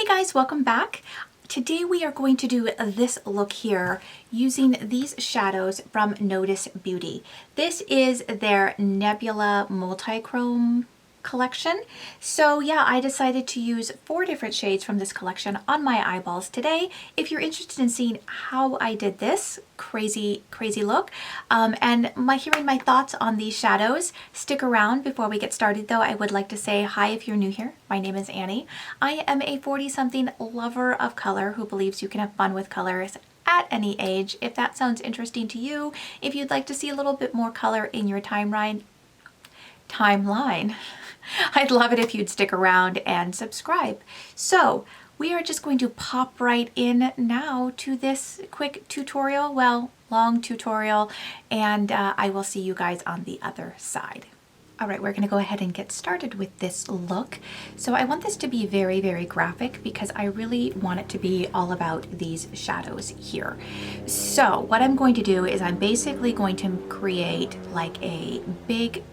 Hey guys, welcome back. Today we are going to do this look here using these shadows from Notyce Beauty. This is their Nebula Multichrome collection. So yeah, I decided to use 4 different shades from this collection on my eyeballs today. If you're interested in seeing how I did this crazy look and hearing my thoughts on these shadows, stick around. Before we get started though, I would like to say hi if you're new here. My name is Annie. I am a 40-something lover of color who believes you can have fun with colors at any age. If that sounds interesting to you, if you'd like to see a little bit more color in your timeline, I'd love it if you'd stick around and subscribe. So we are just going to pop right in now to this quick tutorial, well, long tutorial, and I will see you guys on the other side. All right, we're gonna go ahead and get started with this look. So I want this to be very graphic because I really want it to be all about these shadows here. So what I'm going to do is I'm basically going to create like a big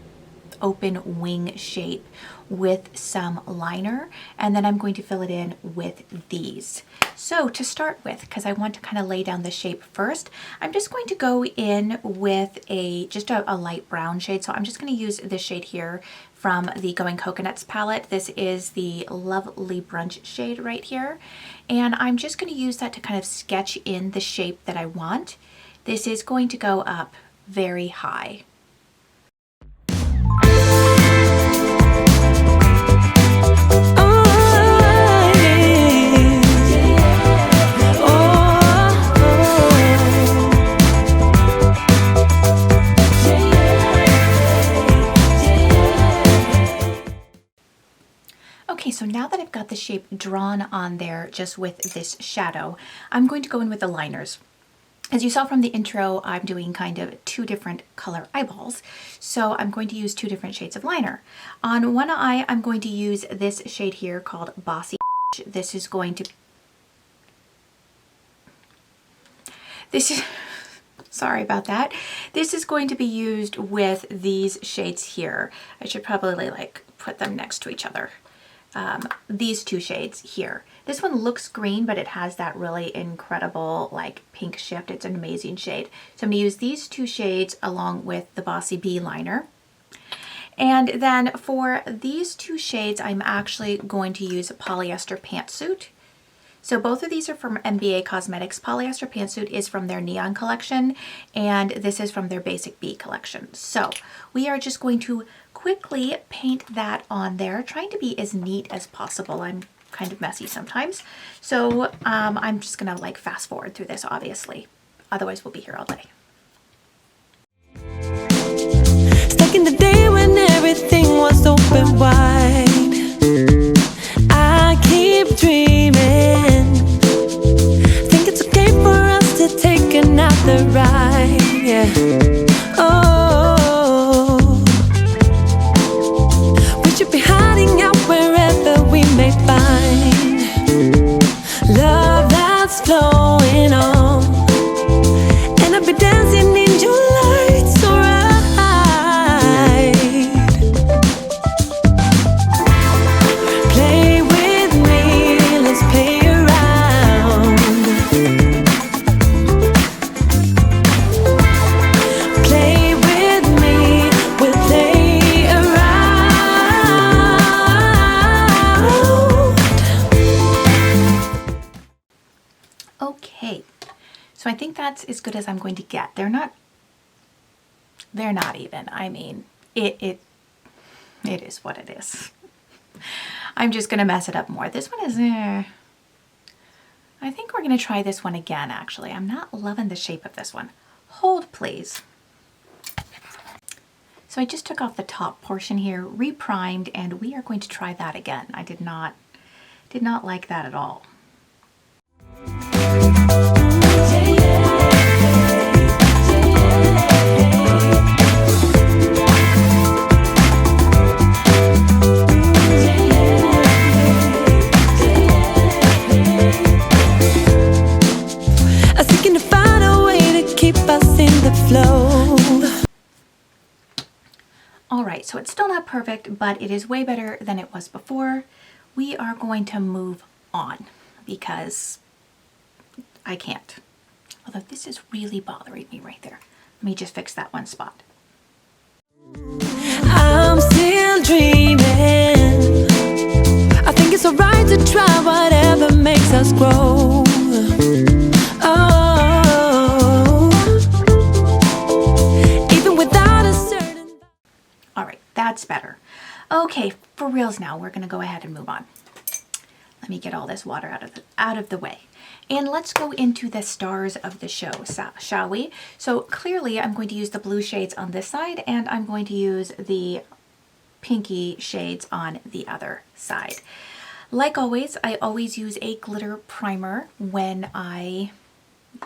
open wing shape with some liner, and then I'm going to fill it in with these. So to start with, because I want to kind of lay down the shape first, I'm just going to go in with just a light brown shade. So I'm just going to use this shade here from the Going Coconuts palette. This is the Lovely Brunch shade right here, and I'm just going to use that to kind of sketch in the shape that I want. This is going to go up very high. Okay, so now that I've got the shape drawn on there just with this shadow, I'm going to go in with the liners. As you saw from the intro, I'm doing kind of 2 different color eyeballs. So I'm going to use 2 different shades of liner. On one eye, I'm going to use this shade here called Bossy. This is going to... Sorry about that. This is going to be used with these shades here. I should probably like put them next to each other. These 2 shades here. This one looks green, but it has that really incredible like pink shift. It's an amazing shade. So I'm going to use these 2 shades along with the Bossy Bee liner. And then for these 2 shades, I'm actually going to use a Polyester Pantsuit. So both of these are from MBA Cosmetics. Polyester Pantsuit is from their Neon collection, and this is from their Basic Bee collection. So we are just going to quickly paint that on there, trying to be as neat as possible. I'm kind of messy sometimes. So I'm just gonna like fast forward through this, obviously. Otherwise we'll be here all day. Stuck in the day when everything was open wide. I keep dreaming. Think it's okay for us to take another ride. Yeah. Oh, we should be hiding out wherever we may find love that's flowing on. And I'll be dancing in your light so right. Play with me, let's play around. Play with me, we'll play around. Okay, so I think that's as good as I'm going to get. They're not even. I mean, it is what it is. I'm just gonna mess it up more. This one is I think we're gonna try this one again, actually. I'm not loving the shape of this one. Hold, please. So I just took off the top portion here, reprimed, and we are going to try that again. I did not like that at all. All right, so it's still not perfect, but it is way better than it was before. We are going to move on because I can't. Although this is really bothering me right there. Let me just fix that one spot. I'm still dreaming. I think it's alright to try whatever makes us grow. Oh, even without a certain. All right, that's better. Okay, for reals now, we're gonna go ahead and move on. Let me get all this water out of the way. And let's go into the stars of the show, shall we? So clearly I'm going to use the blue shades on this side and I'm going to use the pinky shades on the other side. Like always, I always use a glitter primer when I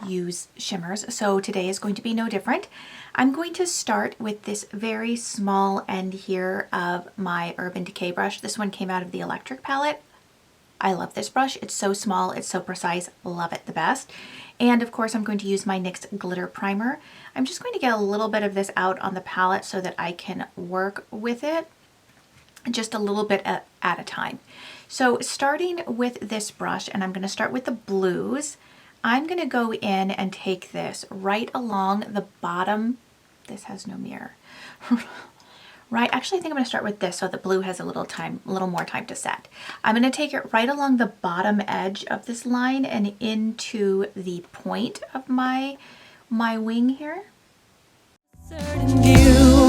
use shimmers. So today is going to be no different. I'm going to start with this very small end here of my Urban Decay brush. This one came out of the electric palette. I love this brush. It's so small, it's so precise, love it the best. And of course I'm going to use my NYX Glitter Primer. I'm just going to get a little bit of this out on the palette so that I can work with it just a little bit at a time. So starting with this brush, and I'm going to start with the blues, I'm going to go in and take this right along the bottom. This has no mirror. Right, actually I think I'm going to start with this so the blue has a little more time to set. I'm going to take it right along the bottom edge of this line and into the point of my wing here. Certain view,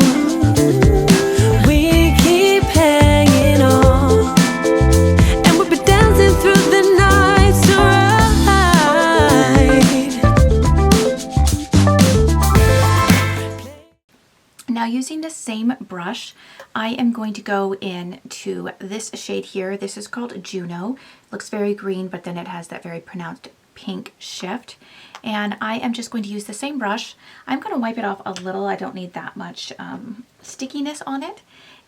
we keep hanging on, and we'll be dancing through the night so right. Now using the same brush, I am going to go into this shade here. This is called Juno. It looks very green, but then it has that very pronounced pink shift. And I am just going to use the same brush. I'm going to wipe it off a little. I don't need that much stickiness on it.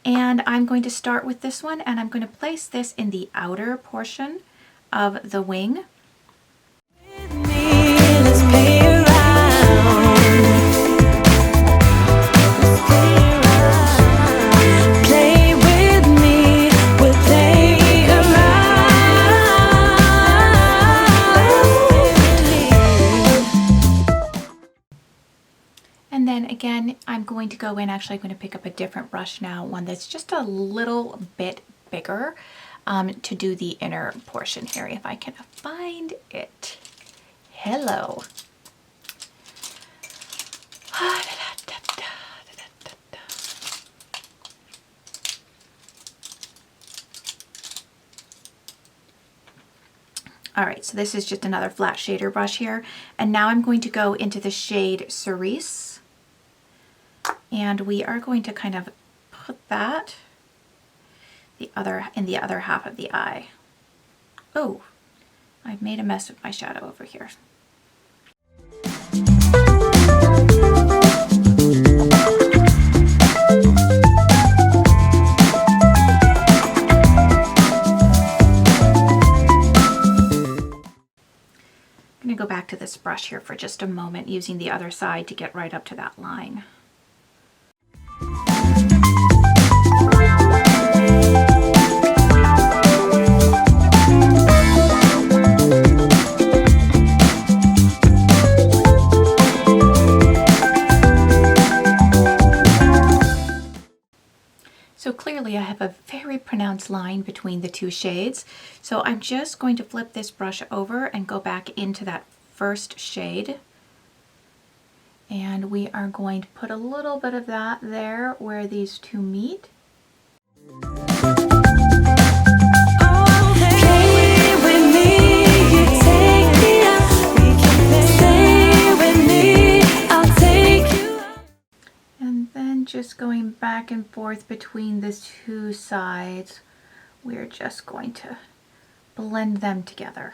And I'm going to start with this one, and I'm going to place this in the outer portion of the wing. With me, let's play around. And then again, I'm going to go in, actually I'm going to pick up a different brush now, one that's just a little bit bigger to do the inner portion here, if I can find it. Hello. All right, so this is just another flat shader brush here. And now I'm going to go into the shade Cerise. And we are going to kind of put that in the other half of the eye. Oh, I've made a mess with my shadow over here. I'm going to go back to this brush here for just a moment, using the other side to get right up to that line. So clearly I have a very pronounced line between the two shades. So I'm just going to flip this brush over and go back into that first shade. And we are going to put a little bit of that there where these two meet. Just going back and forth between the two sides, we're just going to blend them together.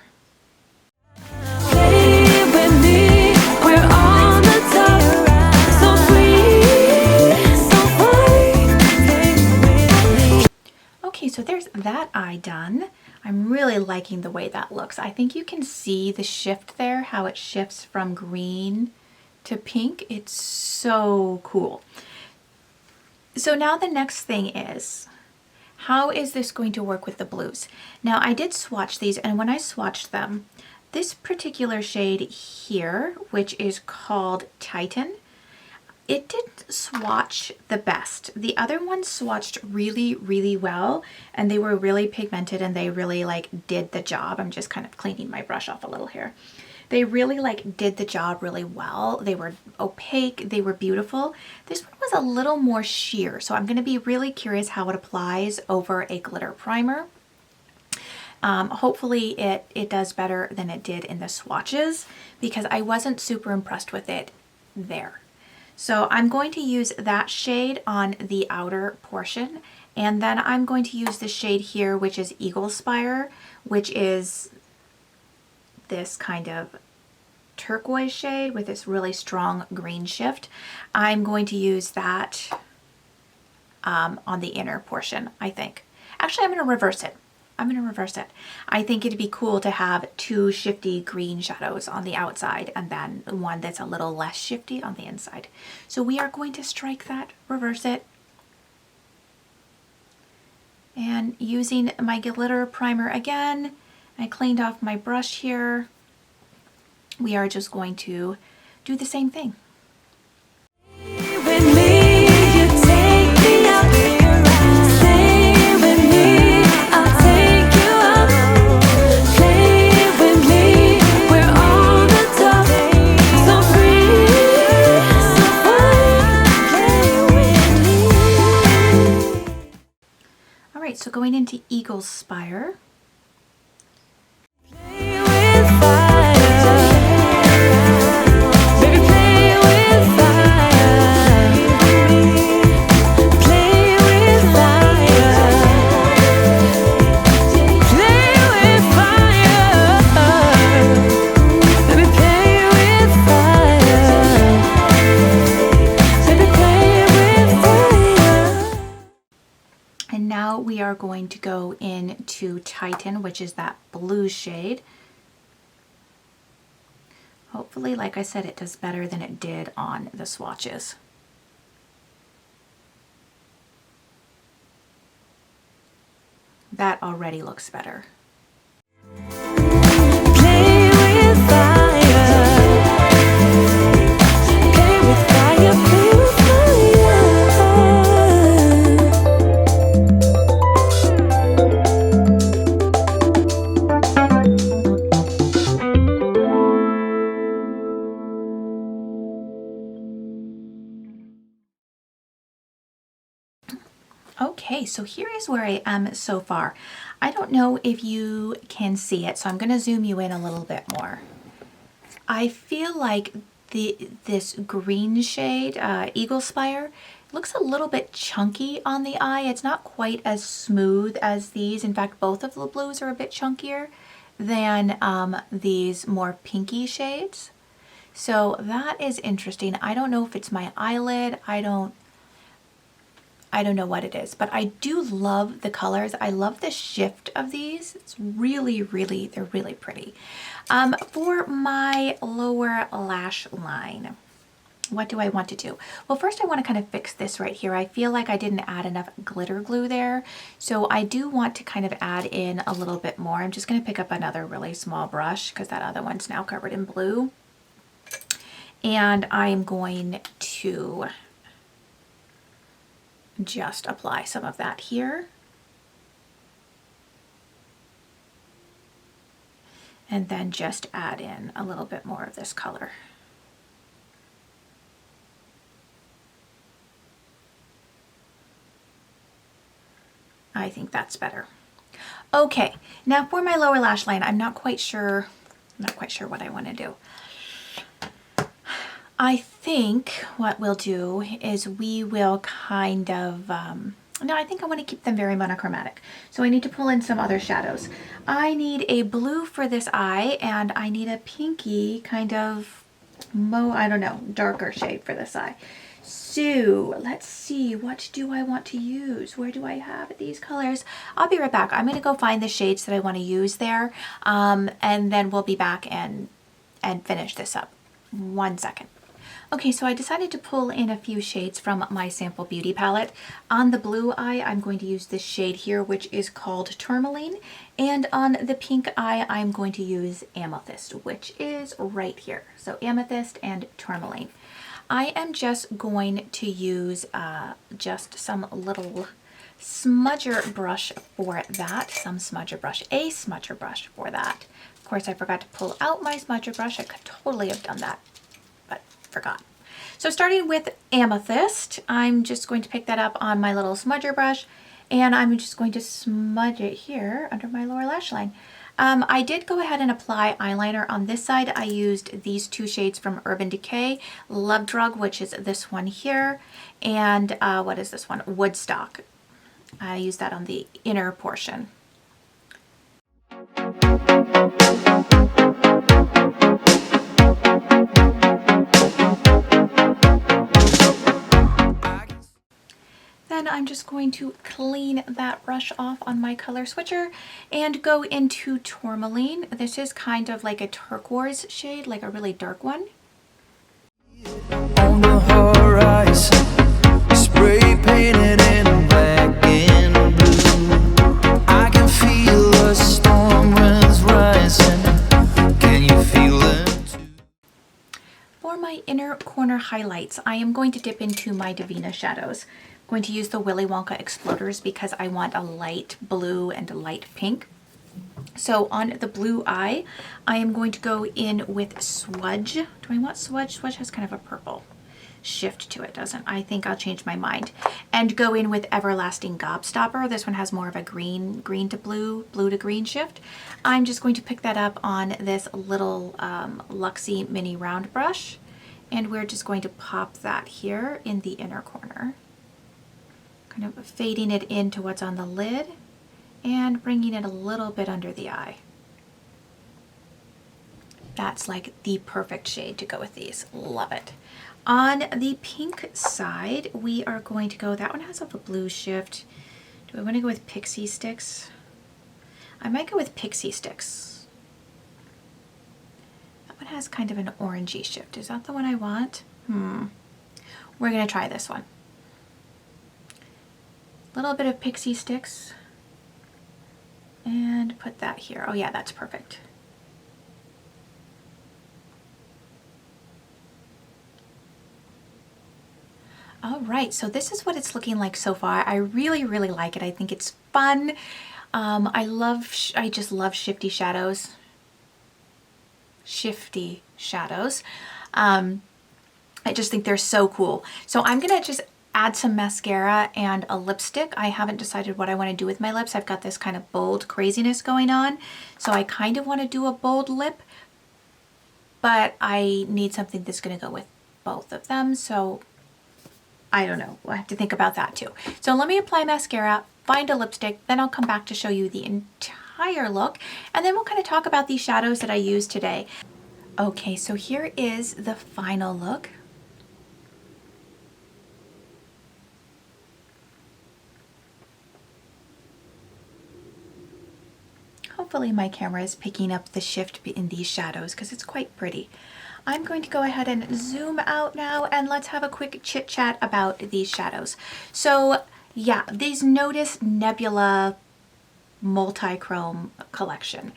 Okay, so there's that eye done. I'm really liking the way that looks. I think you can see the shift there, how it shifts from green to pink. It's so cool. So now the next thing is, how is this going to work with the blues? Now I did swatch these, and when I swatched them, this particular shade here, which is called Titan, it didn't swatch the best. The other ones swatched really, really well, and they were really pigmented, and they really like did the job. I'm just kind of cleaning my brush off a little here. They really like did the job really well. They were opaque, they were beautiful. This one was a little more sheer, so I'm gonna be really curious how it applies over a glitter primer. Hopefully it does better than it did in the swatches, because I wasn't super impressed with it there. So I'm going to use that shade on the outer portion, and then I'm going to use the shade here, which is Eagle Spire, which is this kind of turquoise shade with this really strong green shift. I'm going to use that on the inner portion, I think. Actually, I'm going to reverse it. I think it'd be cool to have two shifty green shadows on the outside and then one that's a little less shifty on the inside. So we are going to strike that, reverse it, and using my glitter primer again, I cleaned off my brush here. We are just going to do the same thing. So going into Eagle Spire. We are going to go into Titan, which is that blue shade. Hopefully, like I said, it does better than it did on the swatches. That already looks better. Okay, so here is where I am so far. I don't know if you can see it, so I'm going to zoom you in a little bit more. I feel like this green shade, Eagle Spire, looks a little bit chunky on the eye. It's not quite as smooth as these. In fact, both of the blues are a bit chunkier than these more pinky shades. So that is interesting. I don't know if it's my eyelid. I don't know what it is, but I do love the colors. I love the shift of these. It's really, they're really pretty. For my lower lash line, what do I want to do? Well, first I want to kind of fix this right here. I feel like I didn't add enough glitter glue there. So I do want to kind of add in a little bit more. I'm just going to pick up another really small brush because that other one's now covered in blue. And I'm going to just apply some of that here. And then just add in a little bit more of this color. I think that's better. Okay, now for my lower lash line, I'm not quite sure what I want to do. I think what we'll do is we will kind of, no, I think I want to keep them very monochromatic. So I need to pull in some other shadows. I need a blue for this eye, and I need a pinky kind of, I don't know, darker shade for this eye. So let's see, what do I want to use? Where do I have these colors? I'll be right back. I'm going to go find the shades that I want to use there, and then we'll be back and finish this up. 1 second. Okay, so I decided to pull in a few shades from my sample beauty palette. On the blue eye, I'm going to use this shade here, which is called Tourmaline. And on the pink eye, I'm going to use Amethyst, which is right here. So Amethyst and Tourmaline. I am just going to use just some little smudger brush for that. A smudger brush for that. Of course, I forgot to pull out my smudger brush. I could totally have done that, but forgot. So starting with Amethyst, I'm just going to pick that up on my little smudger brush, and I'm just going to smudge it here under my lower lash line. I did go ahead and apply eyeliner on this side. I used these two shades from Urban Decay, Love Drug, which is this one here, and what is this one? Woodstock. I used that on the inner portion. Then I'm just going to clean that brush off on my color switcher and go into Tourmaline. This is kind of like a turquoise shade, like a really dark one. On the horizon, spray painted in black and blue. I can feel the storm winds rising. Can you feel it too? For my inner corner highlights, I am going to dip into my Devinah shadows. I'm going to use the Willy Wonka Xploders because I want a light blue and a light pink. So on the blue eye, I am going to go in with Swudge. Do I want Swudge? Swudge has kind of a purple shift to it, doesn't? I think I'll change my mind. And go in with Everlasting Gobstopper. This one has more of a green to blue, blue to green shift. I'm just going to pick that up on this little Luxie mini round brush. And we're just going to pop that here in the inner corner. Kind of fading it into what's on the lid and bringing it a little bit under the eye. That's like the perfect shade to go with these. Love it. On the pink side, we are going to go, that one has a blue shift. Do I want to go with Pixie Sticks? I might go with Pixie Sticks. That one has kind of an orangey shift. Is that the one I want? We're going to try this one. Little bit of Pixie Sticks and put that here. Oh yeah, that's perfect. All right, so this is what it's looking like so far. I really like it. I think it's fun. I just love shifty shadows. I just think they're so cool. So I'm gonna just add some mascara and a lipstick. I haven't decided what I want to do with my lips. I've got this kind of bold craziness going on. So I kind of want to do a bold lip, but I need something that's going to go with both of them. So I don't know. We'll have to think about that too. So let me apply mascara, find a lipstick, then I'll come back to show you the entire look. And then we'll kind of talk about these shadows that I used today. Okay, so here is the final look. Hopefully my camera is picking up the shift in these shadows because it's quite pretty. I'm going to go ahead and zoom out now and let's have a quick chit chat about these shadows. So yeah, these Notyce Nebula Multichrome collection.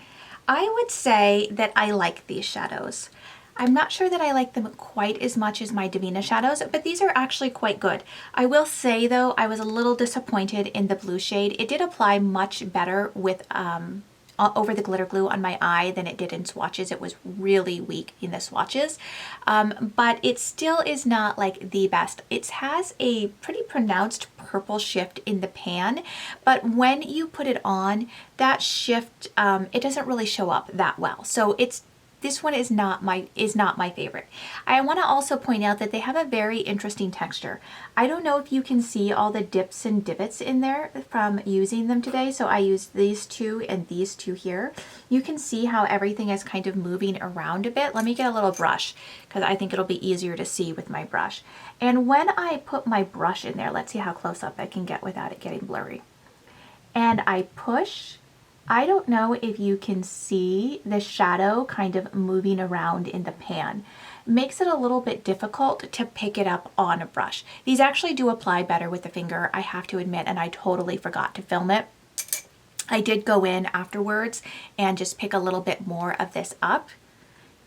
I would say that I like these shadows. I'm not sure that I like them quite as much as my Devinah shadows, but these are actually quite good. I will say though, I was a little disappointed in the blue shade. It did apply much better with over the glitter glue on my eye than it did in swatches. It was really weak in the swatches, but it still is not like the best. It has a pretty pronounced purple shift in the pan, but when you put it on, that shift, it doesn't really show up that well. So this one is not my favorite. I want to also point out that they have a very interesting texture. I don't know if you can see all the dips and divots in there from using them today. So I used these two and these two here. You can see how everything is kind of moving around a bit. Let me get a little brush because I think it'll be easier to see with my brush. And when I put my brush in there, let's see how close up I can get without it getting blurry. And I push, I don't know if you can see the shadow kind of moving around in the pan. makes it a little bit difficult to pick it up on a brush. These actually do apply better with the finger, I have to admit, and I totally forgot to film it. I did go in afterwards and just pick a little bit more of this up.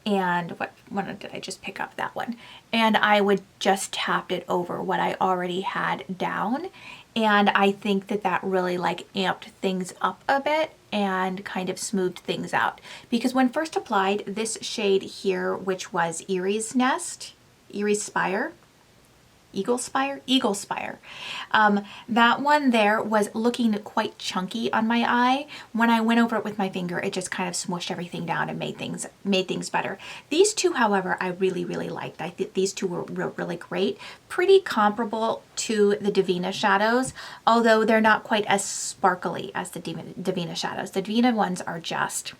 And what one did I just pick up? That one. And I would just tap it over what I already had down. And I think that that really like amped things up a bit and kind of smoothed things out. Because when first applied, this shade here, which was Erie's Nest, Erie's Spire, Eagle Spire. That one there was looking quite chunky on my eye. When I went over it with my finger, it just kind of smushed everything down and made things better. These two, however, I really liked. I think these two were really great. Pretty comparable to the Devinah shadows, although they're not quite as sparkly as the Devinah shadows. The Devinah ones are just,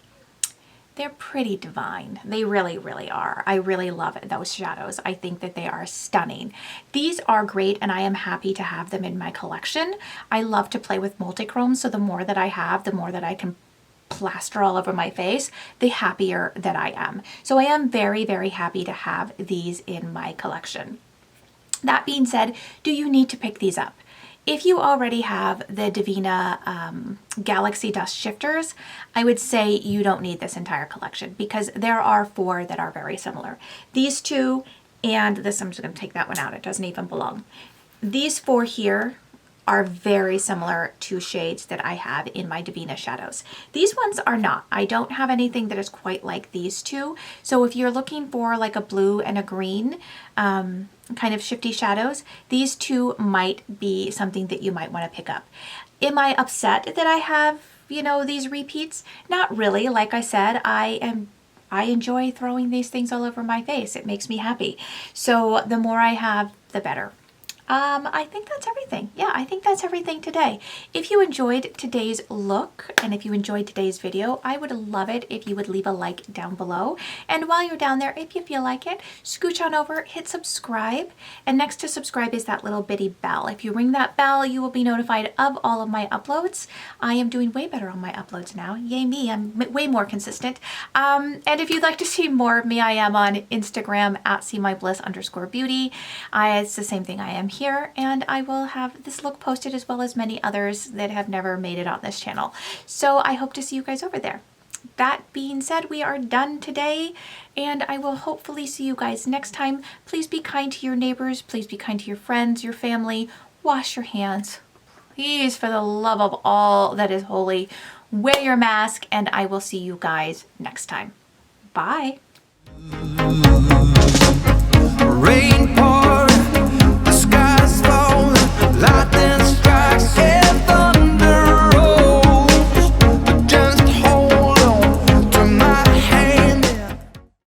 they're pretty divine. They really are. I really love those shadows. I think that they are stunning. These are great and I am happy to have them in my collection. I love to play with multichromes, so the more that I have, the more that I can plaster all over my face, the happier that I am. So I am very happy to have these in my collection. That being said, do you need to pick these up? If you already have the Devinah Galaxy Dust Shifters, I would say you don't need this entire collection because there are 4 that are very similar. These 2 and this, I'm just going to take that one out. It doesn't even belong. These 4 here are very similar to shades that I have in my Devinah shadows. These ones are not. I don't have anything that is quite like these 2. So if you're looking for like a blue and a green, kind of shifty shadows, these 2 might be something that you might want to pick up. Am I upset that I have, you know, these repeats? Not really. Like I said, I enjoy throwing these things all over my face. It makes me happy. So the more I have, the better. I think that's everything. Yeah, I think that's everything today. If you enjoyed today's look and if you enjoyed today's video, I would love it if you would leave a like down below. And while you're down there, if you feel like it, scooch on over, hit subscribe. And next to subscribe is that little bitty bell. If you ring that bell, you will be notified of all of my uploads. I am doing way better on my uploads now. Yay me, I'm way more consistent. And if you'd like to see more of me, I am on Instagram at seemybliss_beauty. It's the same thing I am here, and I will have this look posted as well as many others that have never made it on this channel. So I hope to see you guys over there. That being said, we are done today, and I will hopefully see you guys next time. Please be kind to your neighbors. Please be kind to your friends, your family. Wash your hands. Please, for the love of all that is holy, wear your mask, and I will see you guys next time. Bye.